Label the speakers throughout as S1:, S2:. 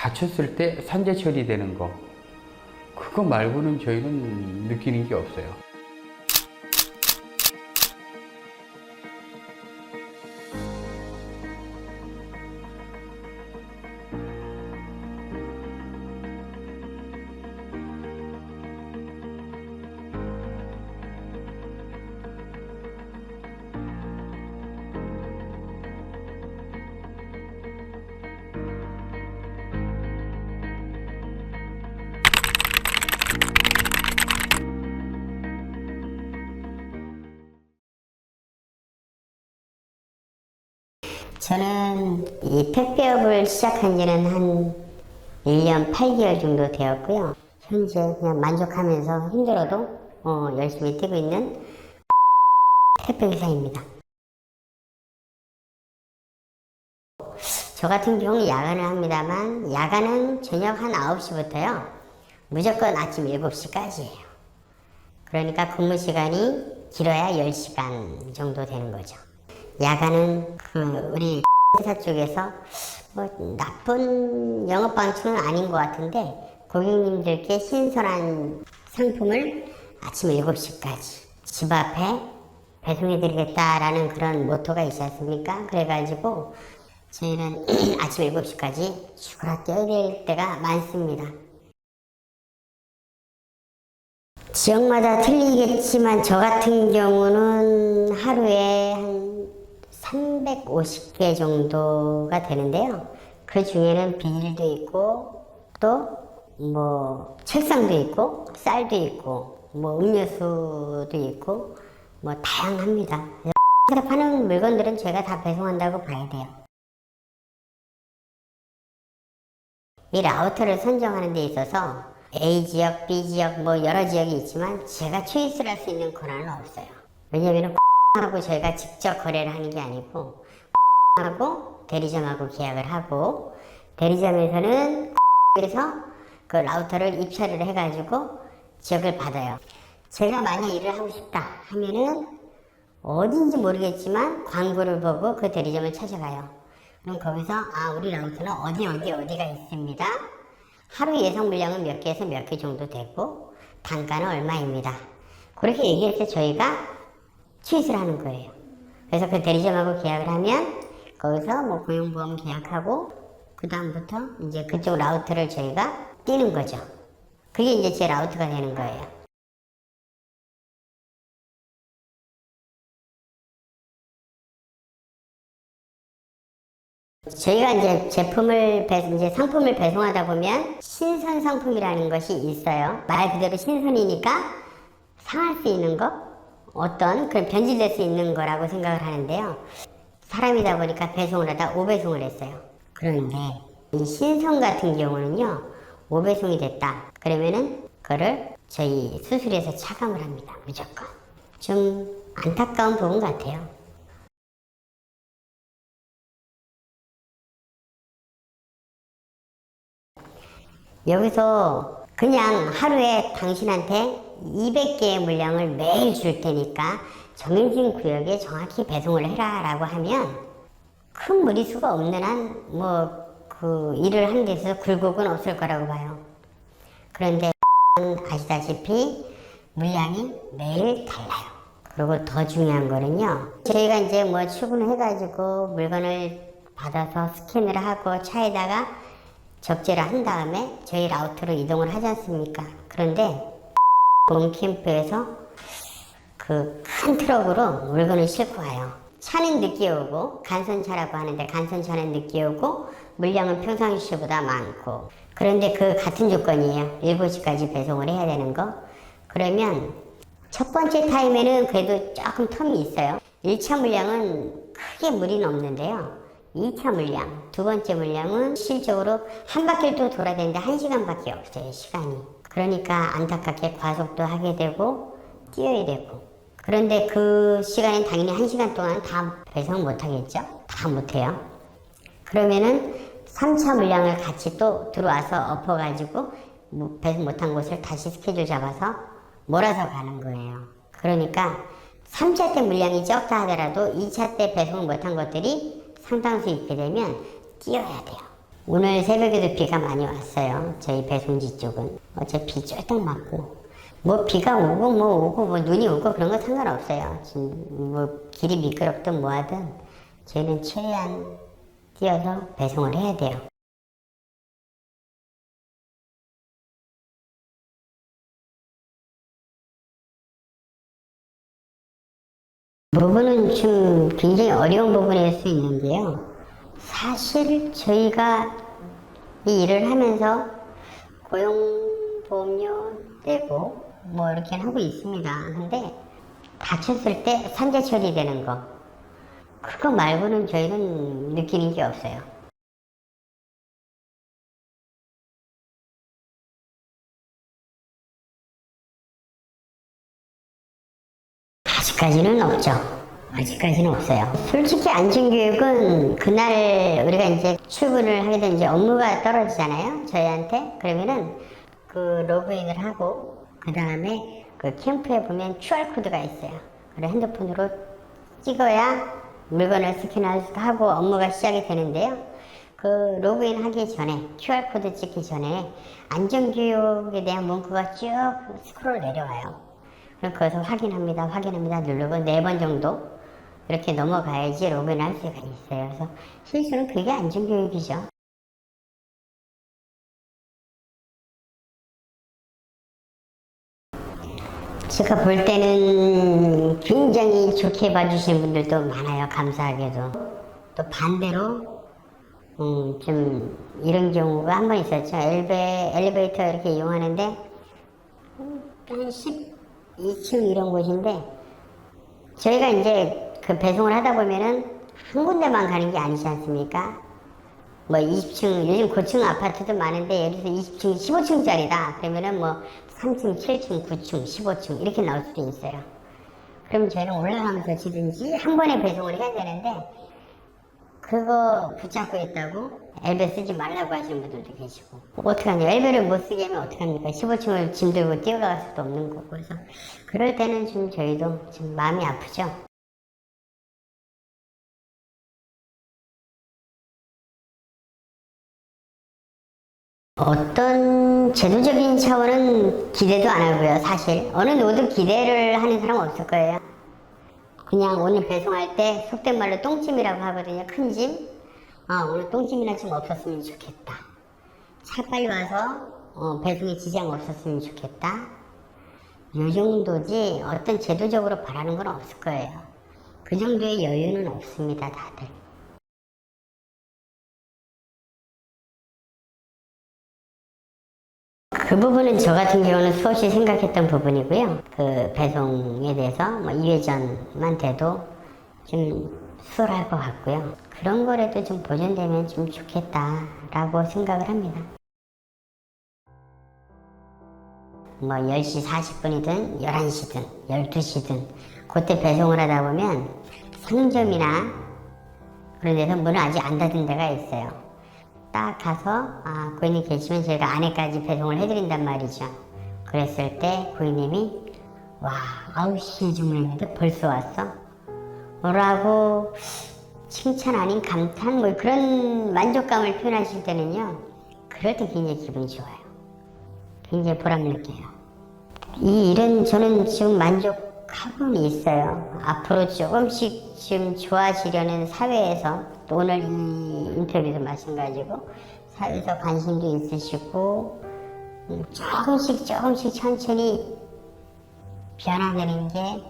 S1: 다쳤을 때 산재 처리되는 거, 그거 말고는 저희는 느끼는 게 없어요.
S2: 저는 이 택배업을 시작한 지는 한 1년 8개월 정도 되었고요. 현재 그냥 만족하면서 힘들어도 열심히 뛰고 있는 택배기사입니다. 저 같은 경우는 야간을 합니다만 야간은 저녁 한 9시부터요. 무조건 아침 7시까지예요. 그러니까 근무 시간이 길어야 10시간 정도 되는 거죠. 야간은 우리 회사 쪽에서 뭐 나쁜 영업 방침은 아닌 것 같은데 고객님들께 신선한 상품을 아침 7시까지 집 앞에 배송해드리겠다라는 그런 모토가 있지 않습니까? 그래가지고 저희는 아침 7시까지 죽어라 뛰어야 될 때가 많습니다. 지역마다 틀리겠지만 저 같은 경우는 하루에 한 350개 정도가 되는데요. 그 중에는 비닐도 있고 또 뭐 책상도 있고 쌀도 있고 뭐 음료수도 있고 뭐 다양합니다. 그래서 파는 물건들은 제가 다 배송한다고 봐야 돼요. 이 라우터를 선정하는 데 있어서 A 지역, B 지역 뭐 여러 지역이 있지만 제가 초이스를 할 수 있는 권한은 없어요. 왜냐면 하고 저희가 직접 거래를 하는 게 아니고 하고 대리점하고 계약을 하고 대리점에서는 그래서 그 라우터를 입찰을 해가지고 지역을 받아요. 제가 만약 일을 하고 싶다 하면은 어딘지 모르겠지만 광고를 보고 그 대리점을 찾아가요. 그럼 거기서 우리 라우터는 어디가 있습니다. 하루 예상 물량은 몇 개에서 몇 개 정도 되고 단가는 얼마입니다. 그렇게 얘기할 때 저희가 취소를 하는 거예요. 그래서 그 대리점하고 계약을 하면 거기서 뭐 고용보험 계약하고 그 다음부터 이제 그쪽 라우터를 저희가 띄는 거죠. 그게 이제 제 라우터가 되는 거예요. 저희가 이제 상품을 배송하다 보면 신선 상품이라는 것이 있어요. 말 그대로 신선이니까 상할 수 있는 거, 어떤 그런 변질될 수 있는 거라고 생각을 하는데요. 사람이다 보니까 배송을 하다 5배송을 했어요. 그런데 이 신선 같은 경우는요, 5배송이 됐다. 그러면은 그거를 저희 수술에서 차감을 합니다. 무조건. 좀 안타까운 부분 같아요. 여기서 그냥 하루에 당신한테 200개의 물량을 매일 줄 테니까 정해진 구역에 정확히 배송을 해라 라고 하면 큰 무리수가 없는 한 그 일을 하는 데 있어서 굴곡은 없을 거라고 봐요. 그런데 아시다시피 물량이 매일 달라요. 그리고 더 중요한 거는요, 저희가 이제 뭐 출근을 해가지고 물건을 받아서 스캔을 하고 차에다가 적재를 한 다음에 저희 라우터로 이동을 하지 않습니까? 그런데 봄캠프에서 그 큰 트럭으로 물건을 싣고 와요. 차는 늦게 오고 간선차라고 하는데 간선차는 늦게 오고 물량은 평상시보다 많고 그런데 그 같은 조건이에요. 7시까지 배송을 해야 되는 거. 그러면 첫 번째 타임에는 그래도 조금 텀이 있어요. 1차 물량은 크게 무리는 없는데요. 2차 물량, 두 번째 물량은 실적으로 한 바퀴를 또 돌아야 되는데 1시간밖에 없어요, 시간이. 그러니까 안타깝게 과속도 하게 되고 뛰어야 되고. 그런데 그 시간엔 당연히 1시간 동안 다 배송 못 하겠죠? 다 못 해요. 그러면은 3차 물량을 같이 또 들어와서 엎어가지고 배송 못한 곳을 다시 스케줄 잡아서 몰아서 가는 거예요. 그러니까 3차 때 물량이 적다 하더라도 2차 때 배송을 못한 것들이 상당수 있게 되면 뛰어야 돼요. 오늘 새벽에도 비가 많이 왔어요. 저희 배송지 쪽은. 어제 비 쫄딱 맞고. 뭐 비가 오고 뭐 눈이 오고 그런 거 상관없어요. 지금 뭐 길이 미끄럽든 뭐 하든 저희는 최대한 뛰어서 배송을 해야 돼요. 부분은 좀 굉장히 어려운 부분일 수 있는데요. 사실 저희가 이 일을 하면서 고용보험료 떼고 뭐 이렇게 하고 있습니다. 근데 다쳤을 때 산재 처리되는 거 그거 말고는 저희는 느끼는 게 없어요. 아직까지는 없죠. 아직까지는 없어요. 솔직히 안전교육은 그날 우리가 이제 출근을 하게 되면 이제 업무가 떨어지잖아요. 저희한테. 그러면은 그 로그인을 하고 그 다음에 그 캠프에 보면 QR코드가 있어요. 그래 핸드폰으로 찍어야 물건을 스캔하고 업무가 시작이 되는데요. 그 로그인 하기 전에 QR코드 찍기 전에 안전교육에 대한 문구가 쭉 스크롤 내려와요. 그럼 거기서 확인합니다 누르고 4번 정도 이렇게 넘어가야지 로그인 할 수가 있어요. 그래서 실수는 그게 안전교육이죠. 제가 볼 때는 굉장히 좋게 봐주시는 분들도 많아요. 감사하게도. 또 반대로 좀 이런 경우가 한 번 있었죠. 엘리베이터 이렇게 이용하는데 한 12층 이런 곳인데 저희가 이제 그 배송을 하다 보면은 한 군데만 가는 게 아니지 않습니까? 뭐 20층, 요즘 고층 아파트도 많은데 예를 들어서 20층, 15층짜리다. 그러면은 뭐 3층, 7층, 9층, 15층 이렇게 나올 수도 있어요. 그럼 저희는 올라가면서 지든지 한 번에 배송을 해야 되는데 그거 붙잡고 있다고 엘베 쓰지 말라고 하시는 분들도 계시고 어떡하냐 엘베를 못 쓰게 하면 어떡합니까 15층을 짐 들고 뛰어갈 수도 없는 거고 그래서 그럴 때는 좀 저희도 좀 마음이 아프죠. 어떤 제도적인 차원은 기대도 안 하고요. 사실 어느 누구도 기대를 하는 사람은 없을 거예요. 그냥 오늘 배송할 때 속된 말로 똥짐이라고 하거든요. 큰 짐. 오늘 똥짐이나 좀 없었으면 좋겠다. 차 빨리 와서 배송에 지장 없었으면 좋겠다. 이 정도지 어떤 제도적으로 바라는 건 없을 거예요. 그 정도의 여유는 없습니다. 다들. 그 부분은 저 같은 경우는 수없이 생각했던 부분이고요. 그 배송에 대해서 뭐 2회전만 돼도 좀 수월할 것 같고요. 그런 거라도 좀 보존되면 좀 좋겠다라고 생각을 합니다. 뭐 10시 40분이든 11시든 12시든 그때 배송을 하다 보면 상점이나 그런 데서 문을 아직 안 닫은 데가 있어요. 딱 가서 고객님 계시면 저희가 안에까지 배송을 해드린단 말이죠. 그랬을 때 고객님이 와 9시에 주문했는데 벌써 왔어? 뭐라고 칭찬 아닌 감탄 뭐 그런 만족감을 표현하실 때는요. 그럴 때 굉장히 기분이 좋아요. 굉장히 보람을 느껴요. 이 일은 저는 지금 만족하고는 있어요. 앞으로 조금씩 지금 좋아지려는 사회에서 또 오늘 이 인터뷰도 마찬가지고 사회에서 관심도 있으시고 조금씩 천천히 변화되는 게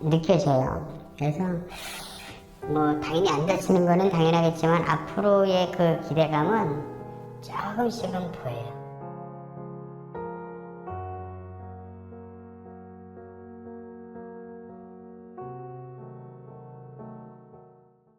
S2: 느껴져요. 그래서 뭐 당연히 안 다치는 거는 당연하겠지만 앞으로의 그 기대감은 조금씩은 보여요.